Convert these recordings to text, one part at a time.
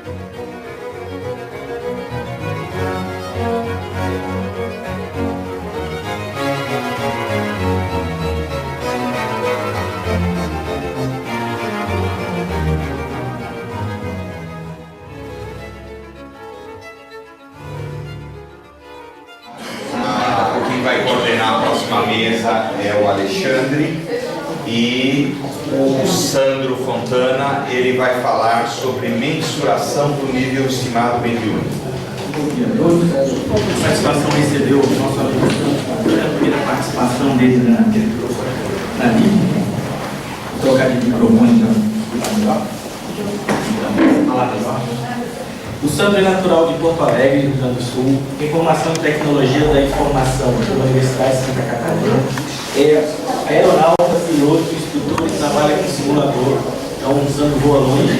Quem vai coordenar a próxima mesa é o Alexandre e o Sandro Fontana, ele vai falar sobre mensuração do nível estimado mediúnico. Bom dia a todos. A satisfação recebeu o nosso aluno, a primeira participação dele na mídia. Vou trocar de microfone então. O Sandro é natural de Porto Alegre, Rio Grande do Sul, Informação e Tecnologia da Informação pela Universidade de Santa Catarina. É aeronauta, piloto, instrutor e trabalha com simulador. Há uns anos voa longe.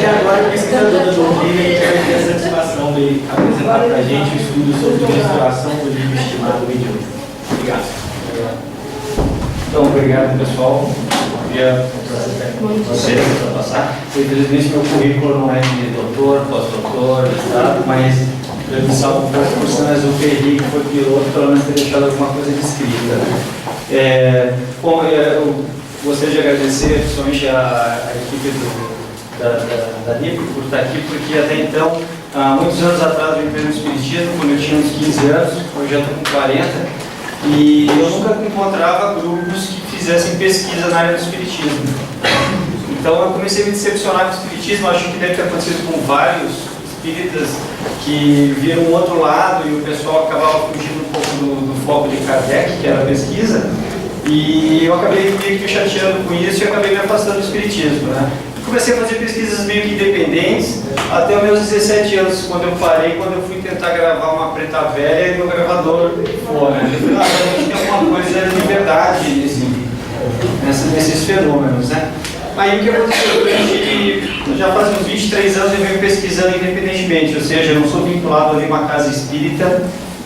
E agora pesquisador da doutrina, e vai ter a satisfação de apresentar para a gente o estudo sobre mensuração do nível estimado mediúnico. Obrigado. Então, obrigado pessoal. Você para passar. Infelizmente meu currículo não é de doutor, pós-doutor, estado, mas eu me salvo um pouco por cenas do PRI, que foi piloto, pelo menos ter deixado alguma coisa de escrita. Gostaria de agradecer principalmente a equipe da NIP por estar aqui, porque até então, há muitos anos atrás eu entrei no Espiritismo, quando eu tinha uns 15 anos, hoje eu estou com 40, e eu nunca encontrava grupos que fizessem pesquisa na área do Espiritismo. Então eu comecei a me decepcionar com o Espiritismo, acho que deve ter acontecido com vários espíritas que viram um outro lado e o pessoal acabava fugindo um pouco do foco de Kardec, que era a pesquisa, e eu acabei meio que me chateando com isso e acabei me afastando do Espiritismo, né? Comecei a fazer pesquisas meio que independentes, até os meus 17 anos, quando eu parei, quando eu fui tentar gravar uma preta velha e meu gravador fora. Eu falei, realmente tem alguma coisa de verdade nesses fenômenos, né? Aí o que aconteceu? Já faz uns 23 anos eu venho pesquisando independentemente, ou seja, eu não sou vinculado a nenhuma casa espírita.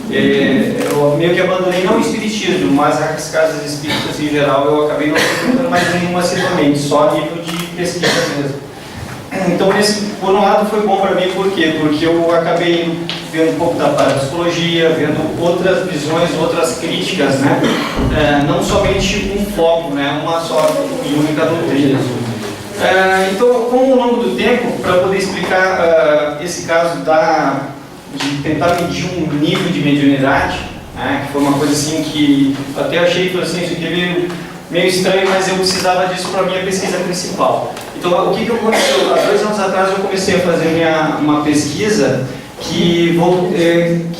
Eu meio que abandonei não o espiritismo, mas as casas espíritas em geral eu acabei não frequentando mais nenhuma assiduamente, só a nível de pesquisa mesmo. Então, por um lado foi bom para mim, por quê? Porque eu acabei vendo um pouco da parapsicologia, vendo outras visões, outras críticas, né? Não somente um foco, né? Uma só e única doutrina. Então, como ao longo do tempo, para poder explicar esse caso de tentar medir um nível de mediunidade, né, que foi uma coisa assim que até achei que assim, isso aqui é meio estranho, mas eu precisava disso para a minha pesquisa principal. Então, o que aconteceu? Há 2 anos atrás eu comecei a fazer uma pesquisa que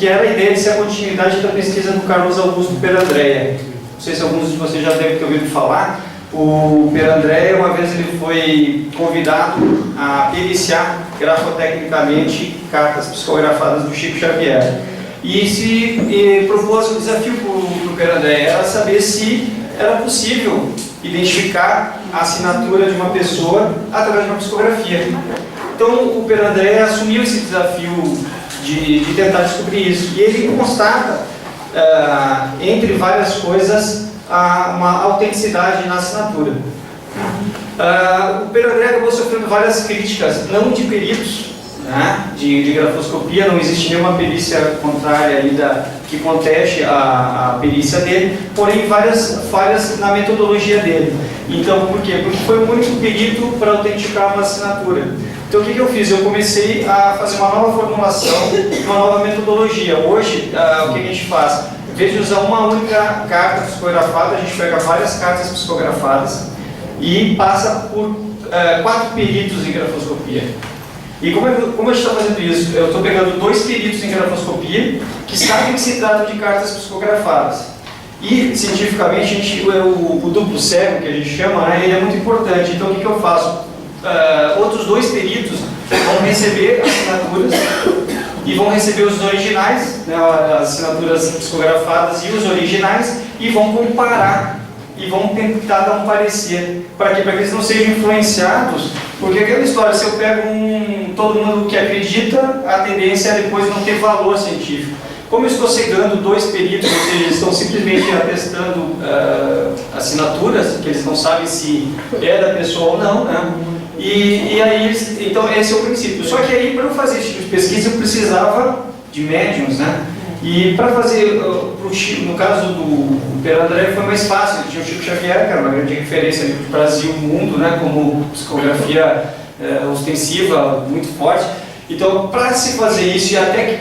era a ideia de ser a continuidade da pesquisa do Carlos Augusto Perandrea. Não sei se alguns de vocês já devem ter ouvido falar. O Perandrea, uma vez ele foi convidado a periciar grafotecnicamente cartas psicografadas do Chico Xavier. E se propôs um desafio para o Perandrea, era saber se era possível identificar a assinatura de uma pessoa através de uma psicografia. Então o Perandrea assumiu esse desafio de tentar descobrir isso. E ele constata, entre várias coisas, uma autenticidade na assinatura. O Perandrea acabou sofrendo várias críticas, não de peritos, né, de grafoscopia, não existe nenhuma perícia contrária ali que conteste a perícia dele, porém várias falhas na metodologia dele. Então, por quê? Porque foi o único perito para autenticar uma assinatura. Então, o que eu fiz? Eu comecei a fazer uma nova formulação, uma nova metodologia. Hoje, o que a gente faz? Em vez de usar uma única carta psicografada, a gente pega várias cartas psicografadas e passa por 4 peritos em grafoscopia. E como a gente está fazendo isso? Eu estou pegando 2 peritos em grafoscopia que sabem que se trata de cartas psicografadas. E, cientificamente, o duplo cego, que a gente chama, né, ele é muito importante. Então, o que eu faço? Outros 2 peritos vão receber assinaturas e vão receber os originais, né, as assinaturas psicografadas e os originais, e vão comparar e vão tentar dar um parecer. Para quê? Para que eles não sejam influenciados, porque aquela história, se eu pego todo mundo que acredita, a tendência é depois não ter valor científico. Como eu estou cegando 2 peritos, ou seja, eles estão simplesmente atestando assinaturas, que eles não sabem se é da pessoa ou não, né? E aí, então esse é o princípio. Só que aí, para eu fazer esse tipo de pesquisa, eu precisava de médiums, né? E para fazer, no caso do Pedro André, foi mais fácil. Tinha o Chico Xavier, que era uma grande referência ali para o Brasil e o mundo, né? Como psicografia ostensiva, muito forte. Então, para se fazer isso e até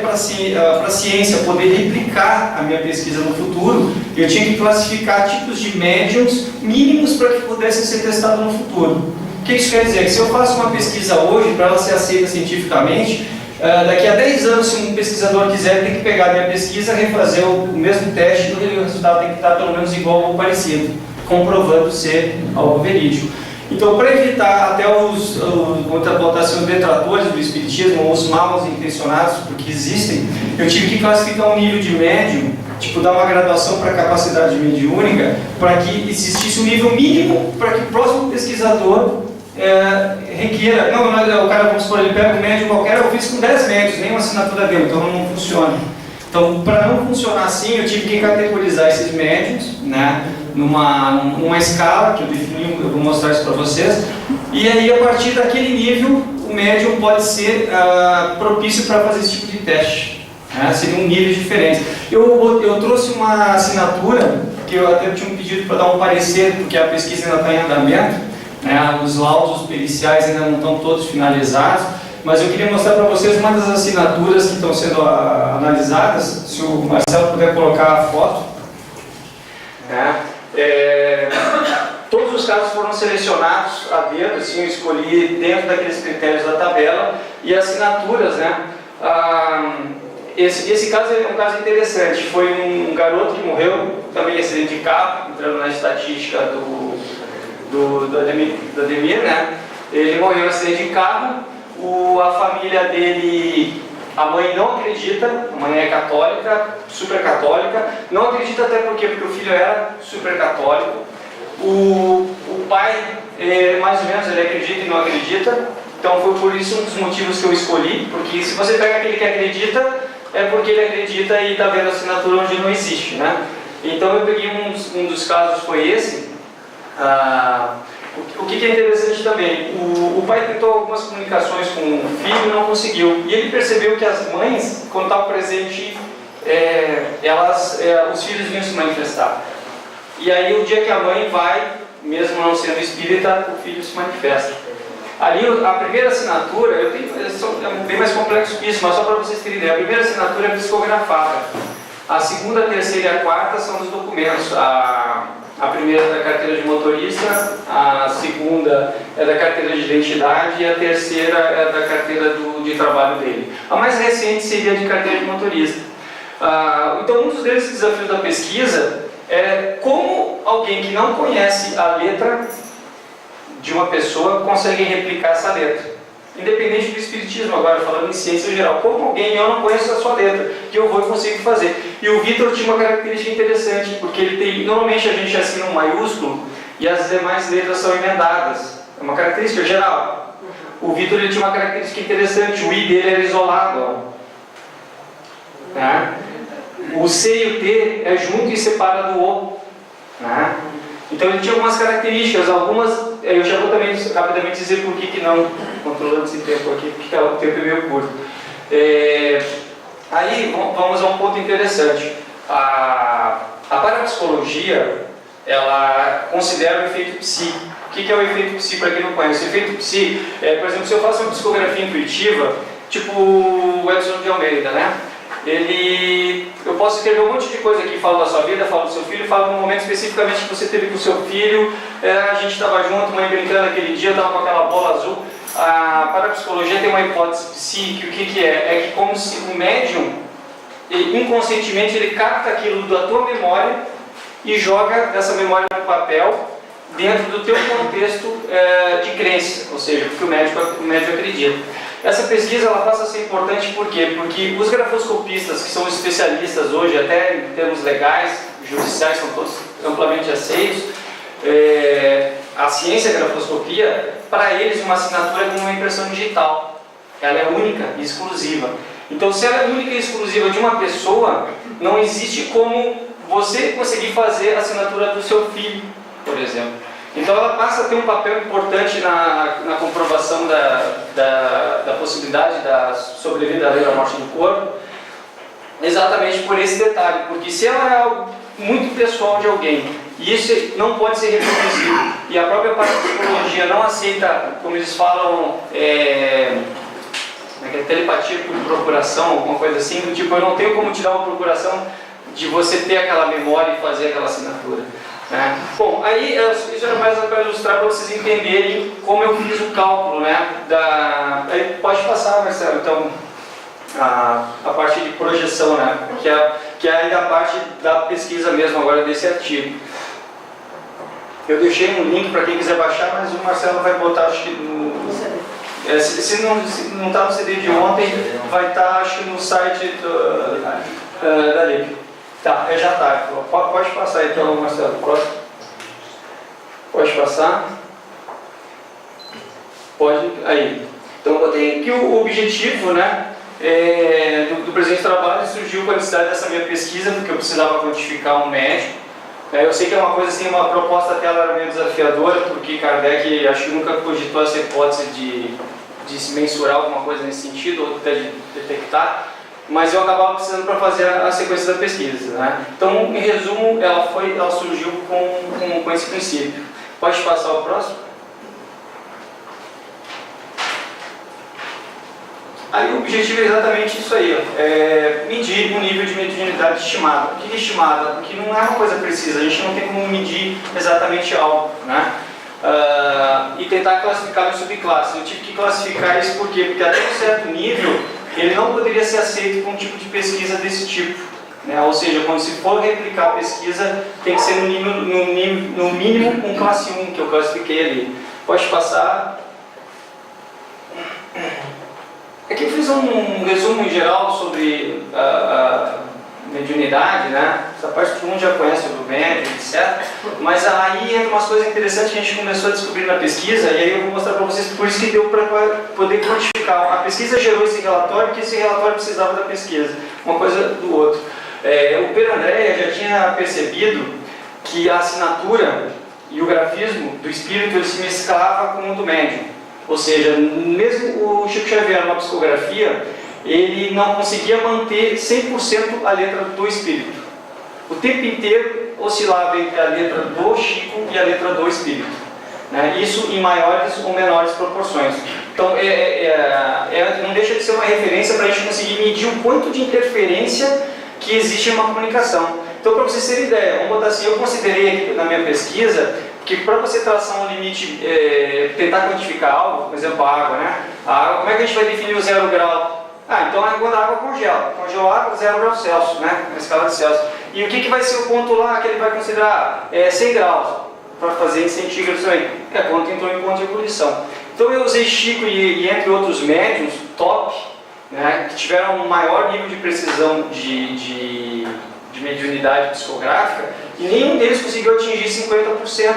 para a ciência poder replicar a minha pesquisa no futuro, eu tinha que classificar tipos de médiums mínimos para que pudessem ser testados no futuro. O que isso quer dizer? Que se eu faço uma pesquisa hoje, para ela ser aceita cientificamente, daqui a 10 anos, se um pesquisador quiser, tem que pegar a minha pesquisa, refazer o mesmo teste e o resultado tem que estar pelo menos igual ou parecido, comprovando ser algo verídico. Então, para evitar até botar os detratores do espiritismo, ou os mal intencionados, porque existem, eu tive que classificar um nível de médium, tipo dar uma graduação para a capacidade mediúnica, para que existisse um nível mínimo para que o próximo pesquisador requeira. Não, o cara, vamos supor, ele pega um médium qualquer, eu fiz com 10 médios, nem uma assinatura dele, então não funciona. Então, para não funcionar assim, eu tive que categorizar esses médiums, né, numa escala que eu defini, eu vou mostrar isso para vocês, e aí, a partir daquele nível, o médium pode ser propício para fazer esse tipo de teste, né, seria um nível diferente. Eu trouxe uma assinatura, que eu até tinha um pedido para dar um parecer, porque a pesquisa ainda está em andamento, né, os laudos periciais ainda não estão todos finalizados, mas eu queria mostrar para vocês uma das assinaturas que estão sendo analisadas, se o Marcelo puder colocar a foto. Todos os casos foram selecionados a dedo, assim, eu escolhi dentro daqueles critérios da tabela, e assinaturas, né? Esse caso é um caso interessante, foi um garoto que morreu, também em acidente de carro, entrando na estatística do Ademir, né? Ele morreu em acidente de carro. A família dele, a mãe não acredita, a mãe é católica, super católica, não acredita até porque o filho era super católico. O pai, mais ou menos, ele acredita e não acredita, então foi por isso um dos motivos que eu escolhi, porque se você pega aquele que acredita, é porque ele acredita e está vendo a assinatura onde não existe, né? Então eu peguei um dos casos, foi esse. O que é interessante também, o pai tentou algumas comunicações com o filho e não conseguiu. E ele percebeu que as mães, quando estavam presentes, os filhos vinham se manifestar. E aí o dia que a mãe vai, mesmo não sendo espírita, o filho se manifesta. Ali a primeira assinatura, é bem mais complexo que isso, mas só para vocês terem ideia, a primeira assinatura é psicografada. A segunda, a terceira e a quarta são dos documentos. A primeira é da carteira de motorista, a segunda é da carteira de identidade e a terceira é da carteira de trabalho dele. A mais recente seria de carteira de motorista. Então, um dos grandes desafios da pesquisa é como alguém que não conhece a letra de uma pessoa consegue replicar essa letra. Independente do espiritismo, agora falando em ciência geral, como alguém, eu não conheço a sua letra, que eu vou e consigo fazer. E o Vitor tinha uma característica interessante, porque ele tem, normalmente a gente assina um maiúsculo e as demais letras são emendadas. É uma característica geral. O Vitor tinha uma característica interessante, o I dele era isolado. Ó. Tá? O C e o T é junto e separado do O. Tá? Então ele tinha algumas características, algumas eu já vou também rapidamente dizer por que não, controlando esse tempo aqui, porque o tempo é meio curto. Aí vamos a um ponto interessante. A parapsicologia, ela considera o efeito psi. O que é o efeito psi para quem não conhece? O efeito psi, por exemplo, se eu faço uma psicografia intuitiva, tipo o Edson de Almeida, né? Eu posso escrever um monte de coisa aqui, falo da sua vida, falo do seu filho, falo num momento especificamente que você teve com o seu filho, a gente estava junto, mãe brincando aquele dia, eu estava com aquela bola azul. A parapsicologia tem uma hipótese psíquica, o que é? É que como se o médium, inconscientemente, ele capta aquilo da tua memória e joga essa memória no papel dentro do teu contexto de crença, ou seja, porque o médium acredita. Essa pesquisa ela passa a ser importante por quê? Porque os grafoscopistas, que são especialistas hoje, até em termos legais, judiciais, são todos amplamente aceitos, a ciência da grafoscopia, para eles uma assinatura é como uma impressão digital. Ela é única e exclusiva. Então, se ela é única e exclusiva de uma pessoa, não existe como você conseguir fazer a assinatura do seu filho, por exemplo. Então ela passa a ter um papel importante na comprovação da possibilidade da sobrevida além da morte do corpo, exatamente por esse detalhe, porque se ela é algo muito pessoal de alguém, e isso não pode ser reproduzido, e a própria parapsicologia não aceita, como eles falam, telepatia por procuração, alguma coisa assim, do tipo, eu não tenho como te dar uma procuração de você ter aquela memória e fazer aquela assinatura. Né? Bom, aí isso era mais para ilustrar para vocês entenderem como eu fiz o cálculo, né? Aí pode passar, Marcelo, então, a parte de projeção, né? Que é ainda a parte da pesquisa mesmo agora desse artigo. Eu deixei um link para quem quiser baixar, mas o Marcelo vai botar, acho que se não está no CD de ontem, vai estar, acho que no site da LIP. Tá, já está. Pode passar então, Marcelo. Próximo. Pode passar. Pode. Aí. Então eu botei aqui o objetivo, né, do presente trabalho. Surgiu com a necessidade dessa minha pesquisa, porque eu precisava quantificar um médico. Eu sei que é uma coisa assim, uma proposta até ela era meio desafiadora, porque Kardec acho que nunca cogitou essa hipótese de se mensurar alguma coisa nesse sentido, ou até de detectar. Mas eu acabava precisando para fazer a sequência da pesquisa, né? Então, em resumo, ela surgiu com esse princípio. Pode passar o próximo? Aí o objetivo é exatamente isso aí, medir o nível de mediunidade estimada. O que é estimada? Porque não é uma coisa precisa, a gente não tem como medir exatamente algo, né? E tentar classificar em subclasses. Eu tive que classificar isso por quê? Porque até um certo nível ele não poderia ser aceito com um tipo de pesquisa desse tipo, né? Ou seja, quando se for replicar a pesquisa, tem que ser no mínimo um classe 1, que eu classifiquei ali. Pode passar. Aqui eu fiz um resumo em geral sobre a mediunidade, né? Essa parte todo mundo já conhece sobre o médium, etc. Mas aí entra umas coisas interessantes que a gente começou a descobrir na pesquisa, e aí eu vou mostrar para vocês, por isso que deu para poder quantificar. A pesquisa gerou esse relatório, porque esse relatório precisava da pesquisa, uma coisa do outro. O Pedro Andréa já tinha percebido que a assinatura e o grafismo do espírito ele se mesclava com o do médium. Ou seja, mesmo o Chico Xavier numa psicografia, ele não conseguia manter 100% a letra do espírito. O tempo inteiro oscilava entre a letra do Chico e a letra do espírito, né? Isso em maiores ou menores proporções. Então, não deixa de ser uma referência para a gente conseguir medir o quanto de interferência que existe em uma comunicação. Então, para vocês terem ideia, vamos botar assim, eu considerei aqui na minha pesquisa que para você traçar um limite, tentar quantificar algo, por exemplo, a água, né? A água, como é que a gente vai definir o 0 grau? Então é quando a água congela. Congelou a água, 0 graus Celsius, né? Na escala de Celsius. E o que vai ser o ponto lá que ele vai considerar 100 graus? Para fazer em centígrados também. É quando entrou em ponto de ebulição. Então eu usei Chico e entre outros médiums, top, né? Que tiveram um maior nível de precisão de mediunidade psicográfica, e nenhum deles conseguiu atingir 50%.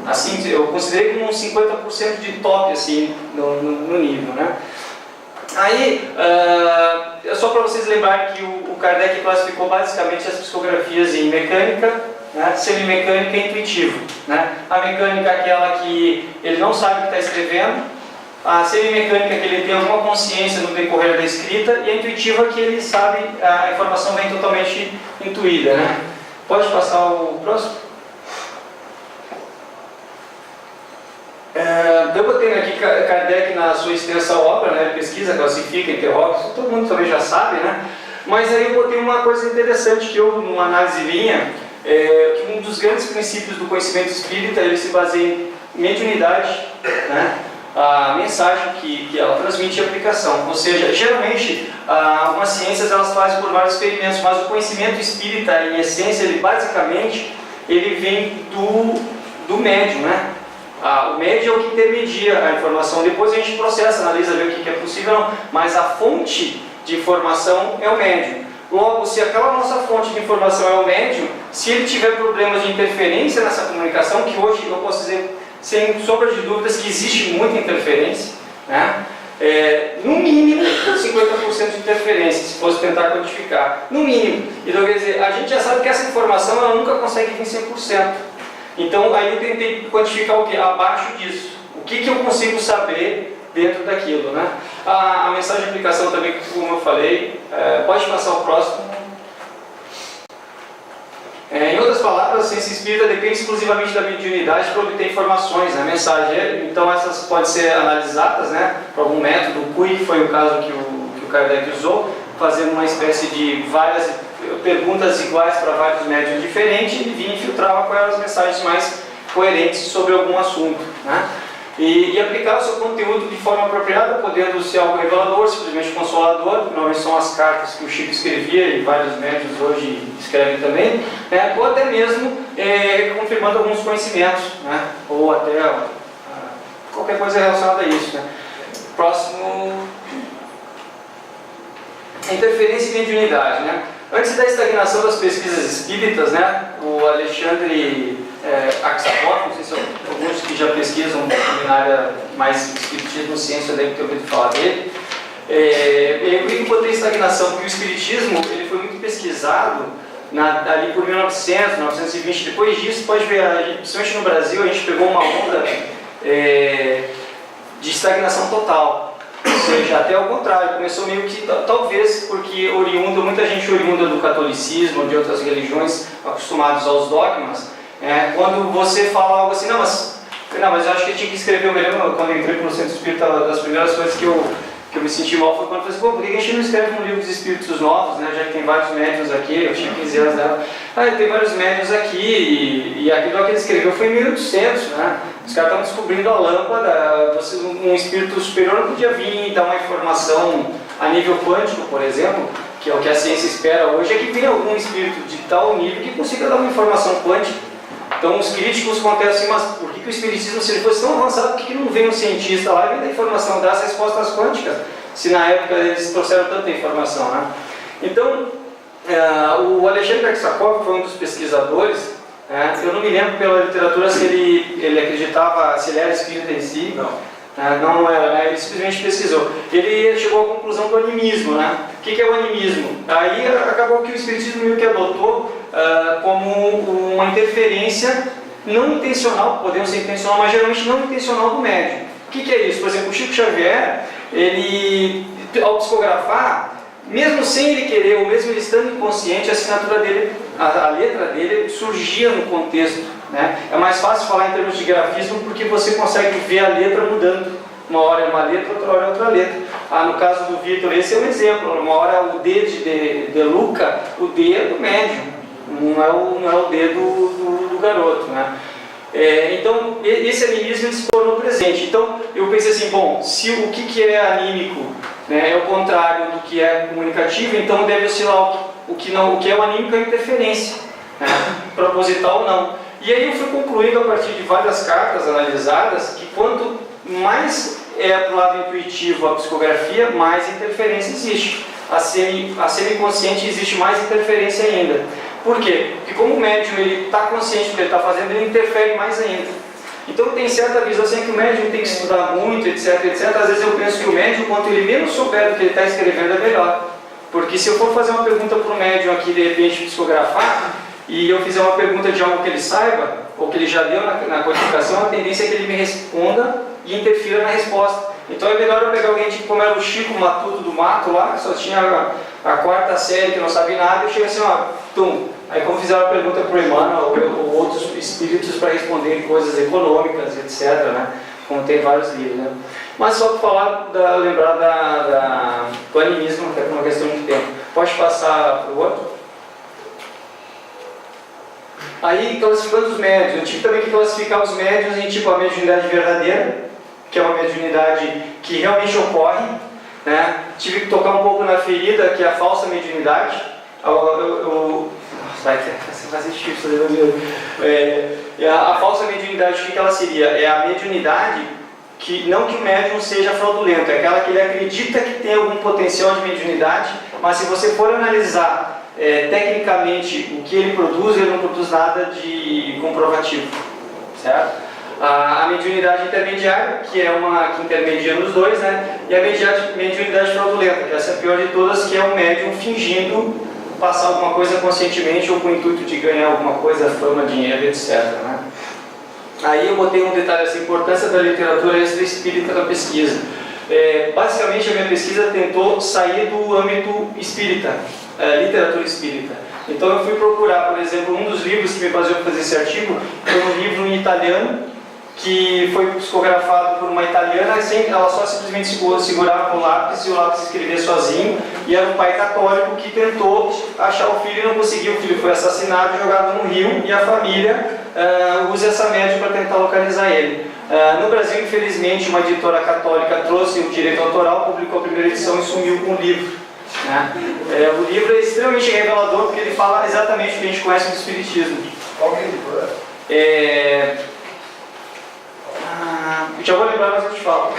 Assim, eu considerei como uns 50% de top assim, no nível, né? Aí, só para vocês lembrarem que o Kardec classificou basicamente as psicografias em mecânica, né, semimecânica e intuitivo, né? A mecânica é aquela que ele não sabe o que está escrevendo, a semimecânica é que ele tem alguma consciência no decorrer da escrita, e a intuitiva é que ele sabe, a informação vem totalmente intuída, né? Pode passar o próximo? Eu botei aqui Kardec na sua extensa obra, né? Pesquisa, classifica, interroga, todo mundo também já sabe, né? Mas aí eu botei uma coisa interessante que eu, numa análise minha, que um dos grandes princípios do conhecimento espírita, ele se baseia em mediunidade, né? A mensagem que ela transmite e aplicação. Ou seja, geralmente, algumas ciências elas fazem por vários experimentos, mas o conhecimento espírita, em essência, ele basicamente, ele vem do médium, né? O médium é o que intermedia a informação, depois a gente processa, analisa, vê o que é possível ou não, mas a fonte de informação é o médium. Logo, se aquela nossa fonte de informação é o médium, se ele tiver problemas de interferência nessa comunicação, que hoje eu posso dizer, sem sombra de dúvidas, que existe muita interferência, né? No mínimo 50% de interferência, se fosse tentar quantificar, no mínimo. Então, quer dizer, a gente já sabe que essa informação ela nunca consegue vir 100%. Então, aí eu tentei quantificar o que? Abaixo disso. O que eu consigo saber dentro daquilo, né? A mensagem de aplicação também, como eu falei, pode passar o próximo. Em outras palavras, a ciência espírita depende exclusivamente da mediunidade para obter informações, né? Mensagem. Então, essas podem ser analisadas, né, por algum método. O CUI foi o caso que o Kardec usou, fazendo uma espécie de várias perguntas iguais para vários médiuns diferentes e vinha e filtrava quais eram as mensagens mais coerentes sobre algum assunto, né? E aplicar o seu conteúdo de forma apropriada, podendo ser algo revelador, simplesmente consolador. Normalmente são as cartas que o Chico escrevia e vários médiuns hoje escrevem também, né? Ou até mesmo confirmando alguns conhecimentos, né? Ou até qualquer coisa relacionada a isso, né? Próximo. Interferência e mediunidade, né? Antes da estagnação das pesquisas espíritas, né, o Alexandre Aksakov, não sei se alguns que já pesquisam na área mais espiritismo, ciência, devem ter ouvido falar dele. Eu encontrei estagnação, porque o espiritismo ele foi muito pesquisado ali por 1900, 1920. Depois disso, pode ver, principalmente no Brasil, a gente pegou uma onda de estagnação total. Ou seja, até ao contrário, começou meio que, talvez porque muita gente oriunda do catolicismo, de outras religiões, acostumados aos dogmas, quando você fala algo assim, não, mas eu acho que eu tinha que escrever, eu me lembro quando eu entrei para o Centro Espírita, das primeiras coisas que eu me senti mal foi quando eu falei assim, por que a gente não escreve um livro dos espíritos novos, né, já que tem vários médiuns aqui, eu tinha 15 anos dela, tem vários médiuns aqui, e aquilo que ele escreveu foi em 1800, né, os caras estavam descobrindo a lâmpada, um espírito superior não podia vir e dar uma informação a nível quântico, por exemplo, que é o que a ciência espera hoje, é que venha algum espírito de tal nível que consiga dar uma informação quântica. Então os críticos contestam assim, mas por que o espiritismo, se ele fosse tão avançado, por que não vem um cientista lá e vem da informação, dá as respostas quânticas, se na época eles trouxeram tanta informação, né? Então, o Alexandre Aksakov foi um dos pesquisadores, eu não me lembro pela literatura se ele acreditava, se ele era espírita em si, não era, ele simplesmente pesquisou. Ele chegou à conclusão do animismo, né? O que é o animismo? Aí acabou que o espiritismo meio que adotou como uma interferência não intencional, podemos ser intencional, mas geralmente não intencional do médium. O que é isso? Por exemplo, o Chico Xavier, ele, ao psicografar, mesmo sem ele querer, ou mesmo ele estando inconsciente, a assinatura dele, a letra dele surgia no contexto, né? É mais fácil falar em termos de grafismo porque você consegue ver a letra mudando. Uma hora é uma letra, outra hora é outra letra. No caso do Vitor, esse é um exemplo. Uma hora o D de Luca, o D é do médium, não é o D do garoto, né? Então, esse animismo se tornou presente. Então, eu pensei assim, bom, se o que é anímico, né, é o contrário do que é comunicativo, então deve oscilar o que é o anímico é a interferência, né, proposital ou não. E aí eu fui concluindo a partir de várias cartas analisadas que quanto mais para o lado intuitivo a psicografia, mais interferência existe. A semiconsciente existe mais interferência ainda. Por quê? Porque como o médium está consciente do que ele está fazendo, ele interfere mais ainda. Então tem certa visão assim que o médium tem que estudar muito, etc, etc. Às vezes eu penso que o médium, quanto ele menos souber do que ele está escrevendo, é melhor. Porque se eu for fazer uma pergunta para o médium aqui, de repente, psicografar, e eu fizer uma pergunta de algo que ele saiba, ou que ele já deu na codificação, a tendência é que ele me responda e interfira na resposta. Então é melhor eu pegar alguém tipo como era o Chico Matuto do Mato lá, que só tinha a quarta série, que não sabia nada, e eu chego assim, tum. Aí como fizeram a pergunta para o Emmanuel ou outros espíritos para responder coisas econômicas, etc, né? Como tem vários livros, né? Mas só para falar, lembrar do animismo, que é uma questão de tempo. Pode passar para o outro? Aí, classificando os médios, eu tive também que classificar os médios em tipo a mediunidade verdadeira, que é uma mediunidade que realmente ocorre, né? Tive que tocar um pouco na ferida, que é a falsa mediunidade. Vai fazer chifre, a falsa mediunidade, o que ela seria? É a mediunidade que, não que o médium seja fraudulento, é aquela que ele acredita que tem algum potencial de mediunidade, mas se você for analisar tecnicamente o que ele não produz nada de comprovativo, certo? A mediunidade intermediária, que é uma que intermedia nos dois, né? E a mediunidade fraudulenta, que essa é a pior de todas, que é o médium fingindo passar alguma coisa conscientemente ou com o intuito de ganhar alguma coisa, fama, dinheiro, etc, né? Aí eu botei um detalhe assim, a importância da literatura extra-espírita na pesquisa. Basicamente a minha pesquisa tentou sair do âmbito espírita, literatura espírita. Então eu fui procurar, por exemplo, um dos livros que me baseou para fazer esse artigo foi um livro em italiano, que foi psicografado por uma italiana, ela só simplesmente segurava um lápis e o lápis escrevia sozinho, e era um pai católico que tentou achar o filho e não conseguiu. O filho foi assassinado, jogado no rio, e a família usa essa média para tentar localizar ele. No Brasil, infelizmente, uma editora católica trouxe o direito autoral, publicou a primeira edição e sumiu com o livro. O livro é extremamente revelador porque ele fala exatamente o que a gente conhece do Espiritismo. Qual que é a editora? Já vou lembrar, mas eu te falo.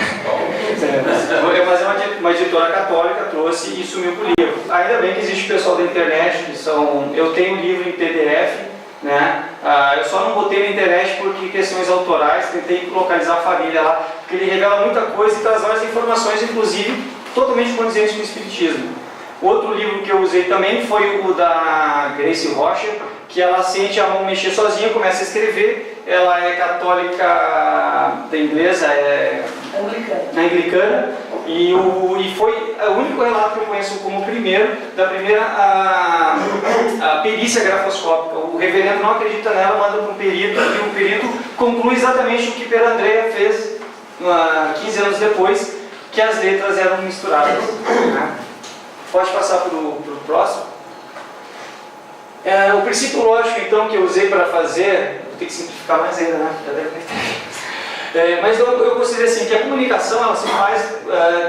Mas é uma editora católica, trouxe e sumiu com o livro. Ainda bem que existe pessoal da internet, eu tenho o livro em PDF, né? Eu só não botei na internet porque questões autorais, tentei localizar a família lá, porque ele revela muita coisa e traz várias informações, inclusive totalmente condizentes com o Espiritismo. Outro livro que eu usei também foi o da Grace Rocha, que ela sente a mão mexer sozinha, começa a escrever. Ela é católica da inglesa, anglicana, e foi o único relato que eu conheço como da primeira a perícia grafoscópica. O reverendo não acredita nela, manda para um perito, e o perito conclui exatamente o que Per Andrea fez 15 anos depois, que as letras eram misturadas. Pode passar para o próximo. O princípio lógico, então, que eu usei para fazer, vou ter que simplificar mais ainda, né? Já deve mas eu considero assim, que a comunicação ela se faz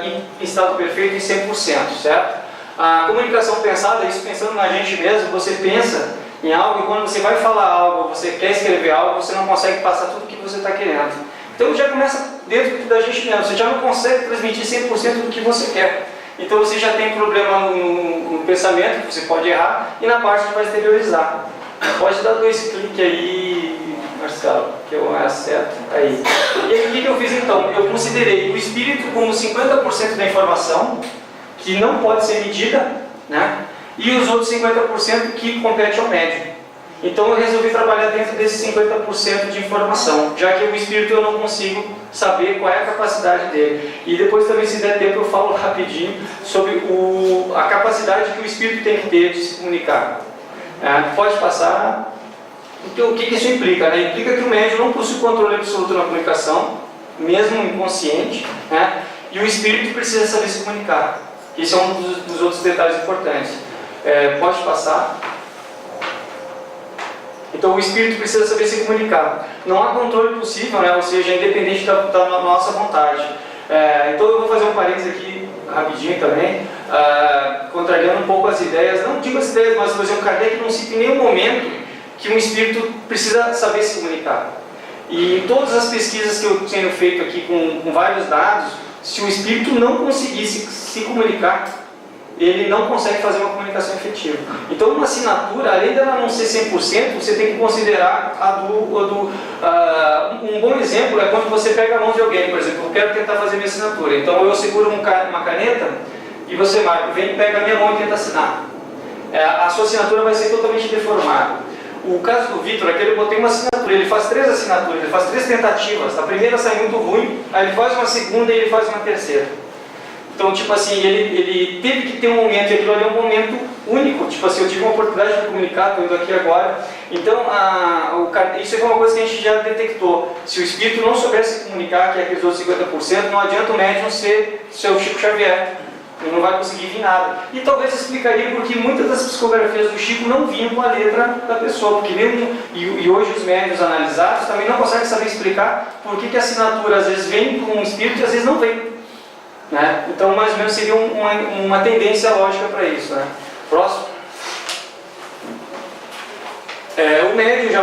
em estado perfeito em 100%, certo? A comunicação pensada, isso pensando na gente mesmo, você pensa em algo e quando você vai falar algo, você quer escrever algo, você não consegue passar tudo o que você está querendo. Então já começa dentro da gente mesmo, você já não consegue transmitir 100% do que você quer. Então você já tem problema no pensamento, que você pode errar, e na parte que vai exteriorizar. Pode dar 2 cliques aí, Marcelo, que eu acerto. Aí. E aí o que eu fiz então? Eu considerei o espírito como 50% da informação, que não pode ser medida, né? E os outros 50% que compete ao médium. Então eu resolvi trabalhar dentro desses 50% de informação, já que o espírito eu não consigo saber qual é a capacidade dele. E depois também, se der tempo, eu falo rapidinho sobre a capacidade que o espírito tem que ter de se comunicar. Pode passar. Então, o que isso implica? Né? Implica que o médium não possui controle absoluto na comunicação, mesmo inconsciente, né? E o espírito precisa saber se comunicar. Isso é um dos outros detalhes importantes. Pode passar. Então o espírito precisa saber se comunicar. Não há controle possível, né? Ou seja, independente da nossa vontade. Então eu vou fazer um parênteses aqui rapidinho também, contrariando um pouco as ideias, não digo as ideias, mas por exemplo, Kardec não cita em nenhum momento que um espírito precisa saber se comunicar. E em todas as pesquisas que eu tenho feito aqui com vários dados, se o espírito não conseguisse se comunicar, ele não consegue fazer uma comunicação efetiva. Então uma assinatura, além dela não ser 100%, você tem que considerar um bom exemplo é quando você pega a mão de alguém, por exemplo, eu quero tentar fazer minha assinatura, então eu seguro uma caneta e você, Marco, vem e pega a minha mão e tenta assinar. A sua assinatura vai ser totalmente deformada. O caso do Vitor, aqui ele botei uma assinatura, ele faz 3 assinaturas, ele faz 3 tentativas, a primeira sai muito ruim, aí ele faz uma segunda e ele faz uma terceira. Então, tipo assim, ele teve que ter um momento, e aquilo ali é um momento único. Tipo assim, eu tive uma oportunidade de comunicar, estou indo aqui agora. Então, isso é uma coisa que a gente já detectou. Se o espírito não soubesse se comunicar, que é aqueles outros 50%, não adianta o médium ser o Chico Xavier. Ele não vai conseguir vir nada. E talvez explicaria porque muitas das psicografias do Chico não vinham com a letra da pessoa. Porque e hoje os médiuns analisados também não conseguem saber explicar por que a assinatura às vezes vem com um espírito e às vezes não vem. Né? Então, mais ou menos, seria uma tendência lógica para isso. Né? Próximo. O médium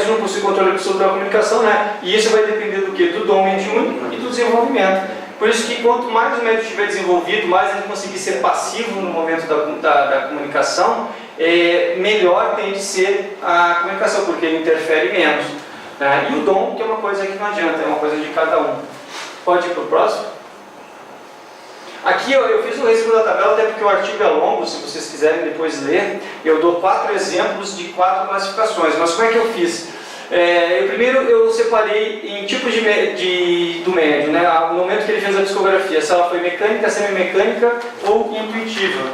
não possui controle absoluto da comunicação, né? E isso vai depender do quê? Do dom mediúnico e do desenvolvimento. Por isso que quanto mais o médium estiver desenvolvido, mais ele conseguir ser passivo no momento da comunicação, melhor tem de ser a comunicação, porque ele interfere menos. E o dom, que é uma coisa que não adianta, é uma coisa de cada um. Pode ir para o próximo? Aqui eu fiz um resumo da tabela, até porque o artigo é longo, se vocês quiserem depois ler. Eu dou 4 exemplos de 4 classificações, mas como é que eu fiz? Primeiro eu separei em tipos do médium, né? No momento que ele fez a psicografia, se ela foi mecânica, semi-mecânica ou intuitiva.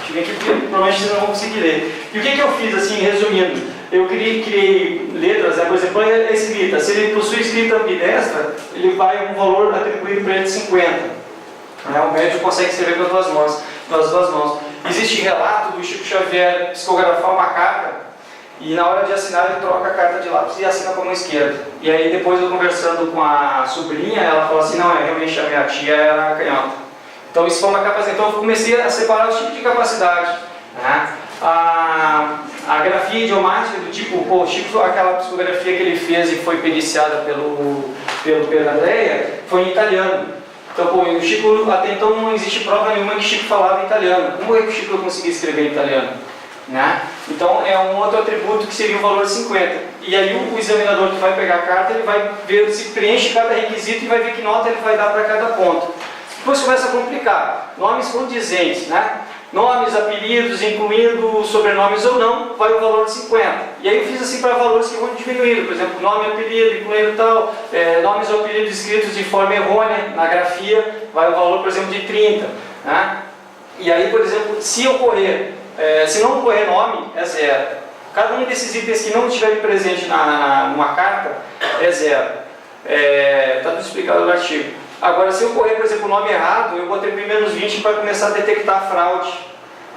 Cheguei aqui porque provavelmente vocês não vão conseguir ler. E o que eu fiz, assim, resumindo? Eu criei letras, né? Por exemplo, a escrita. Se ele possui escrita ambidestra, ele vai um valor atribuído para ele de 50. O médium consegue escrever com as duas mãos. Existe relato do Chico Xavier psicografar uma carta e na hora de assinar ele troca a carta de lápis e assina com a mão esquerda. E aí depois eu conversando com a sobrinha, ela falou assim, não, realmente a minha tia era canhota. Então isso foi uma capacidade. Então eu comecei a separar os tipos de capacidade, né? A grafia idiomática do tipo, o Chico, aquela psicografia que ele fez e foi periciada pelo Pedro Andréia, foi em italiano. Então, o Chico, até então não existe prova nenhuma que Chico falava italiano. Como é que o Chico conseguia escrever em italiano? Né? Então, é um outro atributo que seria o valor de 50. E aí o examinador que vai pegar a carta, ele vai ver se preenche cada requisito e vai ver que nota ele vai dar para cada ponto. Depois começa a complicar. Nomes condizentes, né? Nomes, apelidos, incluindo sobrenomes ou não, vai o valor de 50. E aí eu fiz assim para valores que vão diminuindo, por exemplo, nome, apelido, incluindo tal, nomes ou apelidos escritos de forma errônea na grafia, vai o valor, por exemplo, de 30. Né? E aí, por exemplo, se não ocorrer nome, é 0. Cada um desses itens que não estiver presente numa carta é 0. Está tudo explicado no artigo. Agora, se ocorrer, por exemplo, o nome errado, eu vou ter menos 20 para começar a detectar a fraude.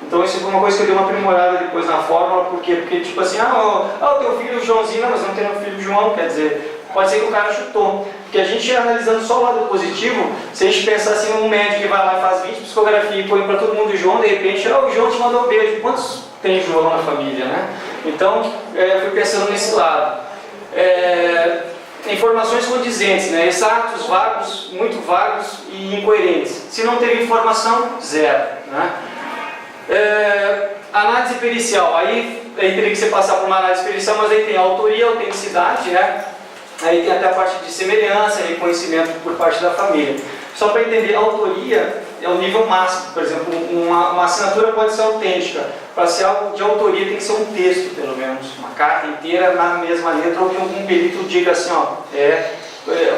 Então, isso foi uma coisa que eu dei uma aprimorada depois na fórmula. Por quê? Porque, tipo assim, o teu filho Joãozinho, não, mas não tem um filho João, quer dizer, pode ser que o cara chutou. Porque a gente, analisando só o lado positivo, se a gente pensar assim, um médico que vai lá e faz 20 psicografia e põe para todo mundo João, de repente, o João te mandou um beijo. Quantos tem João na família, né? Então, eu fui pensando nesse lado. Informações condizentes, né? Exatos, vagos, muito vagos e incoerentes. Se não teve informação, 0. Né? Análise pericial, aí teria que ser passar por uma análise pericial, mas aí tem autoria, autenticidade, né? Aí tem até a parte de semelhança, reconhecimento por parte da família. Só para entender, a autoria é o nível máximo. Por exemplo, uma assinatura pode ser autêntica. Para ser algo de autoria tem que ser um texto, pelo menos. Uma carta inteira na mesma letra, ou que algum perito diga assim,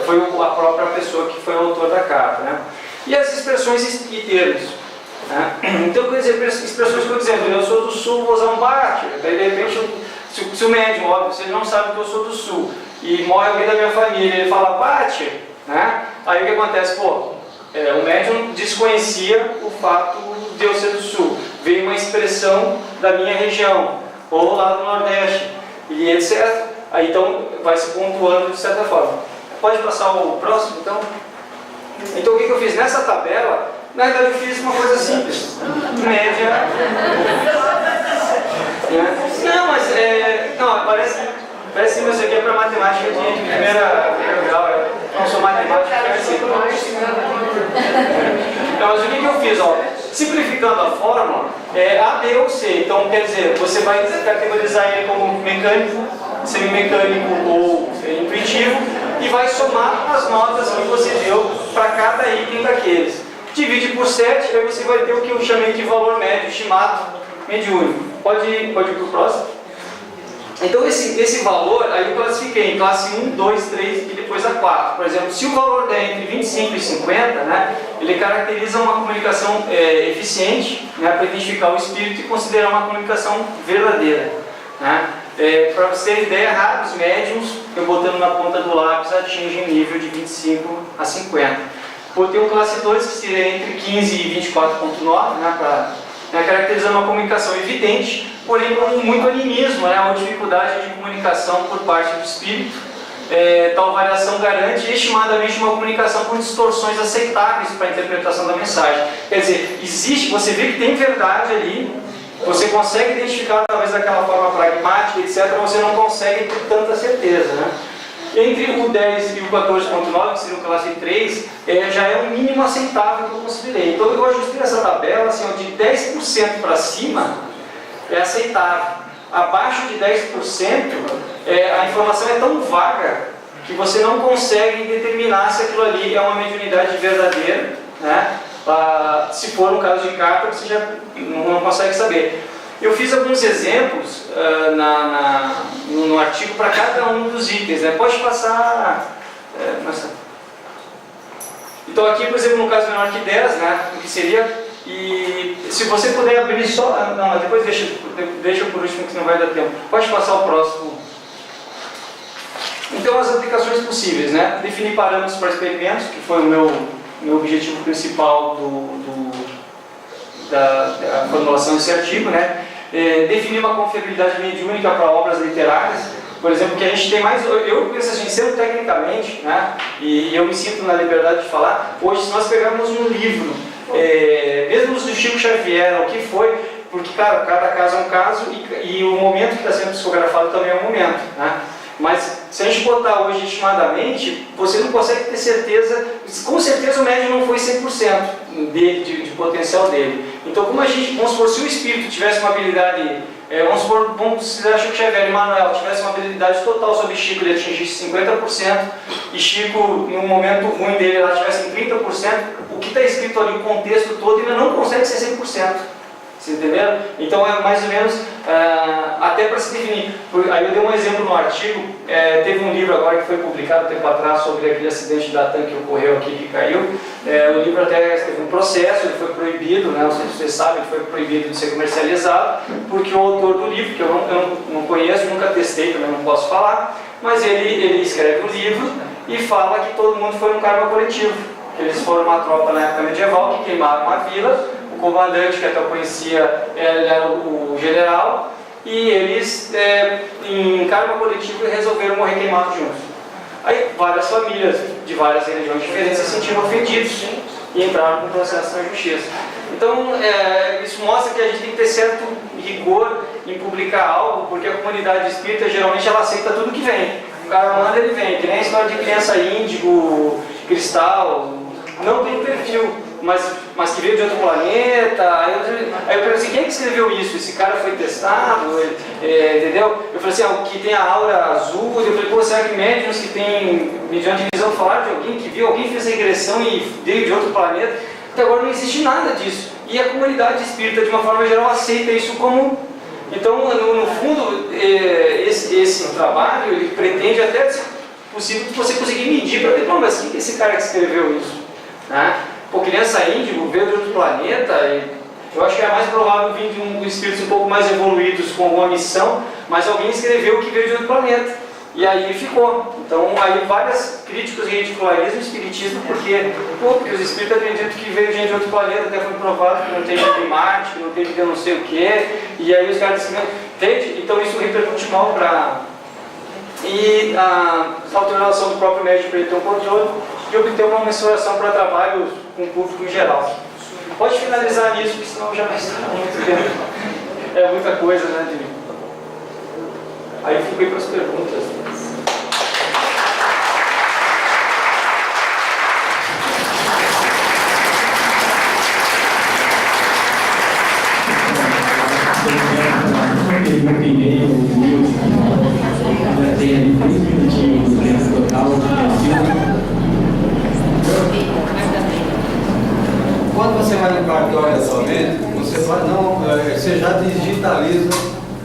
foi a própria pessoa que foi o autor da carta. Né? E as expressões e termos. Né? Então, quer dizer, expressões que eu dizendo, eu sou do Sul, vou usar um bate. Daí, de repente, se o médium, óbvio, se ele não sabe que eu sou do Sul, e morre alguém da minha família, ele fala bate, né? Aí o que acontece? O médium desconhecia o fato de eu ser do Sul. Veio uma expressão da minha região, ou lá do Nordeste, e etc. Aí então vai se pontuando de certa forma. Pode passar o próximo, então? Então o que eu fiz? Nessa tabela, na verdade eu fiz uma coisa simples. Média. Não, mas não, parece que isso aqui é para matemática de primeira grau. Eu não sou matemática, Então, mas o que eu fiz? Simplificando a fórmula, A, B ou C. Então, quer dizer, você vai categorizar ele como mecânico, semimecânico ou intuitivo e vai somar as notas que você deu para cada item daqueles. Divide por 7, aí você vai ter o que eu chamei de valor médio, estimado mediúnico. Pode ir para o próximo? Então esse valor, aí eu classifiquei em classe 1, 2, 3 e depois a 4. Por exemplo, se o valor der entre 25 e 50, né, ele caracteriza uma comunicação eficiente, né, para identificar o espírito e considerar uma comunicação verdadeira. Né? Para você ter ideia, raros médiums, eu botando na ponta do lápis, atingem nível de 25 a 50. Vou ter um classe 2 que seria entre 15 e 24.9, né, caracterizando uma comunicação evidente, porém com muito animismo, né, uma dificuldade de comunicação por parte do espírito. Tal variação garante estimadamente uma comunicação com distorções aceitáveis para a interpretação da mensagem. Quer dizer, você vê que tem verdade ali, você consegue identificar talvez daquela forma pragmática, etc., mas você não consegue ter tanta certeza. Né? Entre o 10 e o 14.9, que seria o classe 3, já é o mínimo aceitável que eu considerei. Então eu ajustei essa tabela assim, de 10% para cima é aceitável. Abaixo de 10%, a informação é tão vaga que você não consegue determinar se aquilo ali é uma mediunidade verdadeira. Né? Se for um caso de carta, você já não consegue saber. Eu fiz alguns exemplos no artigo para cada um dos itens, né? Pode passar... Então aqui, por exemplo, no caso menor que 10, né? O que seria... E se você puder abrir só... Não, depois deixa por último que não vai dar tempo. Pode passar o próximo. Então as aplicações possíveis, né? Definir parâmetros para experimentos, que foi o meu objetivo principal da formulação desse artigo, né? Definir uma confiabilidade mediúnica para obras literárias, por exemplo, que a gente tem mais, eu penso assim, sendo tecnicamente, né? E eu me sinto na liberdade de falar, hoje se nós pegarmos um livro, mesmo os do Chico Xavier, o que foi, porque, claro, cada caso é um caso e o momento que está sendo psicografado também é um momento, né? Mas se a gente botar hoje estimadamente, você não consegue ter certeza, com certeza o médium não foi 100% dele, de potencial dele. Então, como a gente, vamos supor, se o espírito tivesse uma habilidade, vamos supor, se Chico Xavier e Manuel tivesse uma habilidade total sobre Chico, ele atingisse 50%, e Chico, no momento ruim dele, ela tivesse em 30%, o que está escrito ali, o contexto todo, ainda não consegue ser 100%. Vocês entenderam? Então é mais ou menos até para se definir. Aí eu dei um exemplo no artigo, teve um livro agora que foi publicado tempo atrás sobre aquele acidente da TAM que ocorreu aqui, que caiu. O livro até teve um processo, ele foi proibido, né? Não sei se vocês sabem, ele foi proibido de ser comercializado, porque o autor do livro, que eu não conheço, nunca testei, também não posso falar, mas ele escreve um livro e fala que todo mundo foi um karma coletivo. Que eles foram uma tropa na época medieval que queimaram uma vila. O comandante, que até eu conhecia, ele era o general, e eles, em karma coletivo, resolveram morrer queimados juntos. Aí várias famílias de várias religiões diferentes se sentiram ofendidos e entraram com processo na justiça. Então, isso mostra que a gente tem que ter certo rigor em publicar algo, porque a comunidade espírita, geralmente, ela aceita tudo que vem. O cara manda, ele vem, que nem a história de criança índigo, cristal, não tem perfil. Mas que veio de outro planeta. Aí eu falei assim, quem é que escreveu isso? Esse cara foi testado, entendeu? Eu falei assim, o que tem a aura azul. Eu falei, pô, será que médiuns que tem mediante visão falaram de alguém que viu, alguém fez a regressão e veio de outro planeta? Até agora não existe nada disso. E a comunidade espírita, de uma forma geral, aceita isso como... Então, no fundo, esse trabalho, ele pretende até, se possível, você conseguir medir para ver, não, mas quem é esse cara que escreveu isso? Né? Pô, criança índigo veio de outro planeta, eu acho que é mais provável vir de espíritos um pouco mais evoluídos com alguma missão, mas alguém escreveu que veio de outro planeta. E aí ficou. Então, aí vários críticos ridicularizam o espiritismo porque os espíritos acreditam que veio gente de outro planeta, até foi provado que não tem vida em Marte, que não tem vida não sei o quê, e aí os caras dizem, entende? Então isso repercute mal para... E a autorização do próprio médico para ele ter um controle de obter uma mensuração para trabalho com o público em geral. Pode finalizar nisso, porque senão já vai estar muito tempo. É muita coisa, né, de... Aí eu fui para as perguntas. Pergunta e meio, já tem ali 3 minutinhos do tempo total. Quando você vai no cartório somente, você já digitaliza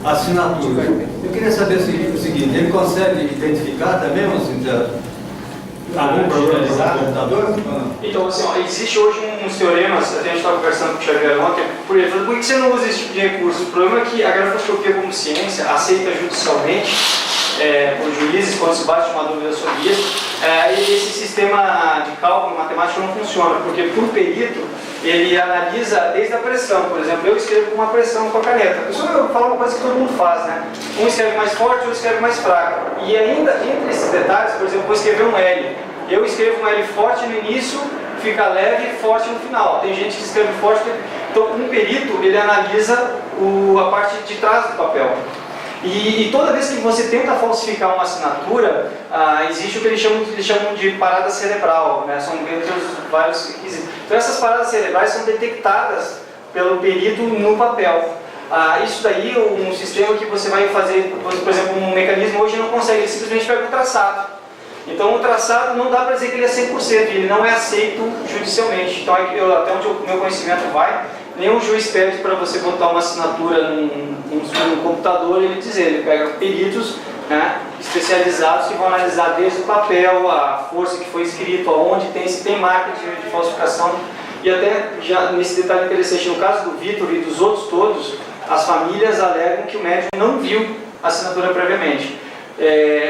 a assinatura. Eu queria saber o seguinte, ele consegue identificar também algum problema no computador? Então, assim, existe hoje uns teoremas, até a gente estava conversando com o Xavier ontem, por exemplo, por que você não usa esse tipo de recurso? O problema é que a grafoscopia como ciência, aceita judicialmente, por juízes, quando se bate uma dúvida sobre isso, e esse sistema de cálculo matemático não funciona, porque por perito, ele analisa desde a pressão. Por exemplo, eu escrevo com uma pressão com a caneta. Eu falo uma coisa que todo mundo faz, né? Um escreve mais forte, outro escreve mais fraco. E ainda, entre esses detalhes, por exemplo, vou escrever um L. Eu escrevo um L forte no início, fica leve e forte no final. Tem gente que escreve forte. Então, um perito, ele analisa a parte de trás do papel. E toda vez que você tenta falsificar uma assinatura, existe o que eles chamam de parada cerebral, né? São vários requisitos. Então essas paradas cerebrais são detectadas pelo perito no papel. Isso daí, um sistema que você vai fazer, por exemplo, um mecanismo hoje não consegue, ele simplesmente pega o traçado. Então o traçado não dá para dizer que ele é 100%, ele não é aceito judicialmente. Então até onde o meu conhecimento vai, nenhum juiz pede para você botar uma assinatura num computador e ele dizer, ele pega peritos, né, especializados que vão analisar desde o papel, a força que foi escrito, aonde tem, se tem marca de falsificação. E até, já nesse detalhe interessante, no caso do Vitor e dos outros todos, as famílias alegam que o médium não viu a assinatura previamente.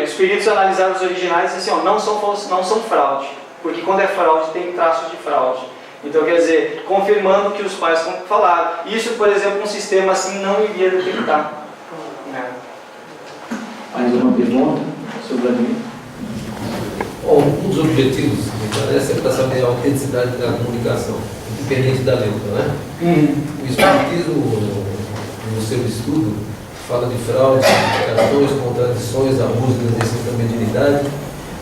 Os peritos analisaram os originais e disseram assim, não são fraude, porque quando é fraude tem traços de fraude. Então, quer dizer, confirmando o que os pais falaram. Isso, por exemplo, um sistema assim não iria detectar. Mais uma pergunta sobre a lei? Bom, um dos objetivos, me parece, é para saber a autenticidade da comunicação, independente da letra, né? O Espiritismo, no seu estudo, fala de fraude, falsificações, contradições, abuso da licença da mediunidade.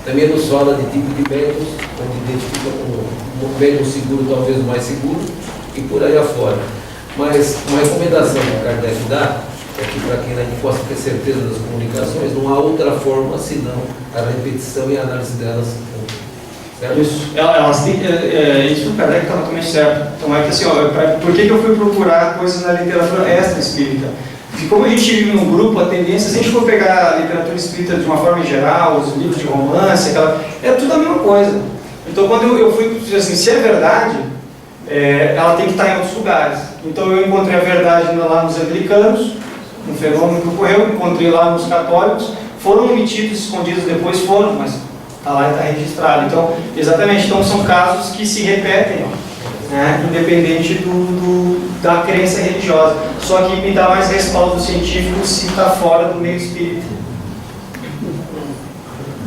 Também nos fala de tipo de médiums, onde identifica um médium seguro, talvez o mais seguro, e por aí afora. Mas uma recomendação que o Kardec dá é que, para quem ainda possa ter certeza das comunicações, não há outra forma senão a repetição e a análise delas. Certo? Isso, isso o Kardec está totalmente certo. Então é que assim, por que eu fui procurar coisas na literatura extra espírita? Porque como a gente vive num grupo, a tendência, se a gente for pegar a literatura espírita de uma forma geral, os livros de romance, é tudo a mesma coisa. Então quando eu fui dizer assim, se é verdade, ela tem que estar em outros lugares. Então eu encontrei a verdade lá nos anglicanos, um fenômeno que ocorreu, encontrei lá nos católicos, foram omitidos, escondidos depois foram, mas está lá e está registrado. Então, exatamente, então são casos que se repetem, né, independente da crença religiosa. Só que me dá mais respaldo científico se está fora do meio espírita.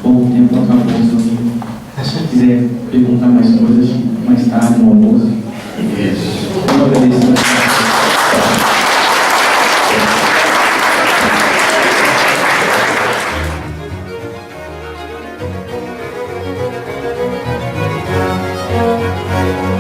Bom, o tempo acabou, seu amigo. Se quiser perguntar mais coisas, mais tarde, no almoço. Isso. Eu agradeço. Thank you.